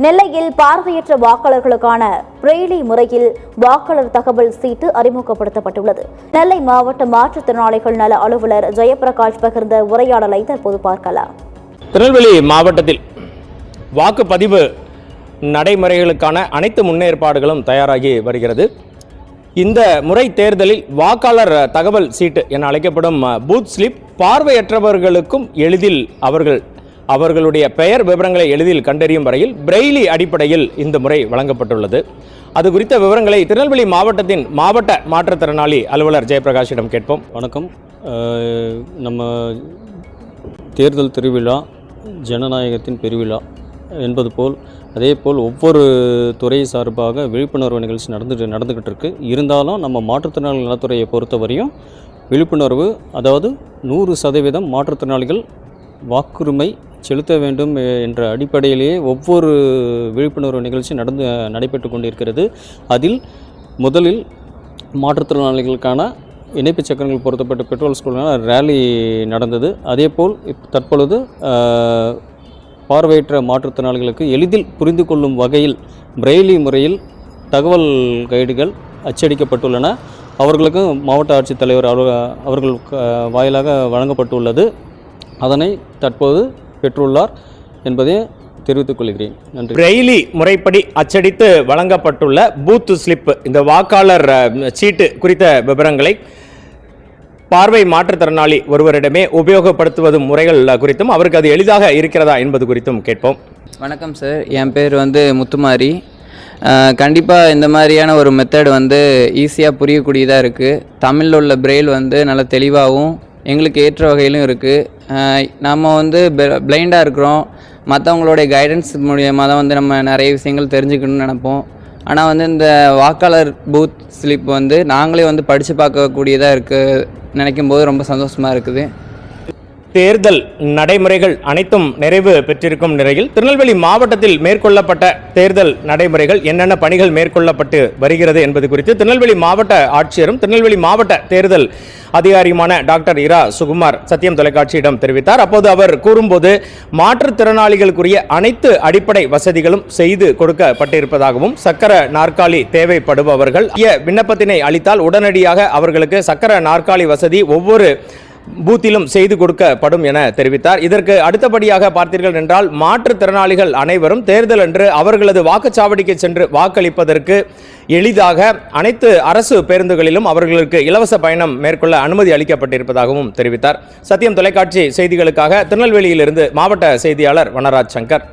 நெல்லையில் பார்வையற்ற வாக்காளர்களுக்கான பிரெய்லி முறையில் வாக்காளர் தகவல் சீட்டு அறிமுகப்படுத்தப்பட்டுள்ளது. நெல்லை மாவட்ட மாற்றுத்திறனாளிகள் நல அலுவலர் ஜெயபிரகாஷ் பகிர்ந்த உரையாடலை தற்போது பார்க்கலாம். திருநெல்வேலி மாவட்டத்தில் வாக்குப்பதிவு நடைமுறைகளுக்கான அனைத்து முன்னேற்பாடுகளும் தயாராகி வருகிறது. இந்த முறை தேர்தலில் வாக்காளர் தகவல் சீட்டு என அழைக்கப்படும் பூத் ஸ்லிப் பார்வையற்றவர்களுக்கும் எளிதில் அவர்களுடைய பெயர் விவரங்களை எளிதில் கண்டறியும் வரையில் பிரெய்லி அடிப்படையில் இந்த முறை வழங்கப்பட்டுள்ளது. அது குறித்த விவரங்களை திருநெல்வேலி மாவட்டத்தின் மாவட்ட மாற்றுத்திறனாளி அலுவலர் ஜெயபிரகாஷிடம் கேட்போம். வணக்கம். நம்ம தேர்தல் திருவிழா ஜனநாயகத்தின் பெருவிழா என்பது போல் அதேபோல் ஒவ்வொரு துறை சார்பாக விழிப்புணர்வு நிகழ்ச்சி நடந்துக்கிட்டு இருக்கு. இருந்தாலும் நம்ம மாற்றுத்திறனாளி நலத்துறையை பொறுத்தவரையும் விழிப்புணர்வு, அதாவது 100% மாற்றுத்திறனாளிகள் வாக்குரிமை செலுத்த வேண்டும் என்ற அடிப்படையிலேயே ஒவ்வொரு விழிப்புணர்வு நிகழ்ச்சி நடைபெற்று கொண்டிருக்கிறது. அதில் முதலில் மாற்றுத்திறனாளிகளுக்கான இணைப்பு சக்கரங்கள் பொருத்தப்பட்ட பெட்ரோல் ஸ்கூலுக்கான ரேலி நடந்தது. அதேபோல் தற்பொழுது பார்வையற்ற மாற்றுத்திறனாளிகளுக்கு எளிதில் புரிந்து கொள்ளும் வகையில் பிரெய்லி முறையில் தகவல் கைடுகள் அச்சடிக்கப்பட்டுள்ளன. அவர்களுக்கு மாவட்ட ஆட்சித்தலைவர் அவர்கள் வாயிலாக வழங்கப்பட்டுள்ளது. அதனை தற்போது பெற்றுள்ளார் என்பதை தெரிவித்துக் கொள்கிறேன். நன்றி. பிரெய்லி முறைப்படி அச்சடித்து வழங்கப்பட்டுள்ள பூத் ஸ்லிப், இந்த வாக்காளர் சீட்டு குறித்த விவரங்களை பார்வை மாற்றுத்திறனாளி ஒருவரிடமே உபயோகப்படுத்துவது முறைகள் குறித்தும் அவருக்கு அது எளிதாக இருக்கிறதா என்பது குறித்தும் கேட்போம். வணக்கம் சார், என் பேர் முத்துமாரி. கண்டிப்பாக இந்த மாதிரியான ஒரு மெத்தட் ஈஸியாக புரியக்கூடியதாக இருக்குது. தமிழில் உள்ள பிரெயில் நல்ல தெளிவாகவும் எங்களுக்கு ஏற்ற வகையிலும் இருக்குது. நம்ம பிளைண்டாக இருக்கிறோம், மற்றவங்களுடைய கைடன்ஸ் மூலியமாக தான் நம்ம நிறைய விஷயங்கள் தெரிஞ்சுக்கணும்னு நினைப்போம். ஆனால் இந்த வாக்காளர் பூத் ஸ்லிப் நாங்களே படித்து பார்க்கக்கூடியதாக இருக்குது நினைக்கும் போது ரொம்ப சந்தோஷமாக இருக்குது. தேர்தல் நடைமுறைகள் அனைத்தும் நிறைவு பெற்றிருக்கும் நிலையில் திருநெல்வேலி மாவட்டத்தில் மேற்கொள்ளப்பட்ட தேர்தல் நடைமுறைகள் என்னென்ன பணிகள் மேற்கொள்ளப்பட்டு வருகிறது என்பது குறித்து திருநெல்வேலி மாவட்ட ஆட்சியரும் திருநெல்வேலி மாவட்ட தேர்தல் அதிகாரியுமான டாக்டர் இரா சுகுமார் சத்தியம் தொலைக்காட்சியிடம் தெரிவித்தார். அப்போது அவர் கூறும்போது மாற்றுத்திறனாளிகளுக்குரிய அனைத்து அடிப்படை வசதிகளும் செய்து கொடுக்கப்பட்டிருப்பதாகவும், சக்கர நாற்காலி தேவைப்படுபவர்கள் விண்ணப்பத்தினை அளித்தால் உடனடியாக அவர்களுக்கு சக்கர நாற்காலி வசதி ஒவ்வொரு பூத்திலும் செய்து கொடுக்கப்படும் என தெரிவித்தார். இதற்கு அடுத்தபடியாக பார்த்தீர்கள் என்றால் மாற்றுத்திறனாளிகள் அனைவரும் தேர்தல் அன்று அவர்களது வாக்குச்சாவடிக்கு சென்று வாக்களிப்பதற்கு எளிதாக அனைத்து அரசு பேருந்துகளிலும் அவர்களுக்கு இலவச பயணம் மேற்கொள்ள அனுமதி அளிக்கப்பட்டிருப்பதாகவும் தெரிவித்தார். சத்தியம் தொலைக்காட்சி செய்திகளுக்காக திருநெல்வேலியிலிருந்து மாவட்ட செய்தியாளர் வனராஜ் சங்கர்.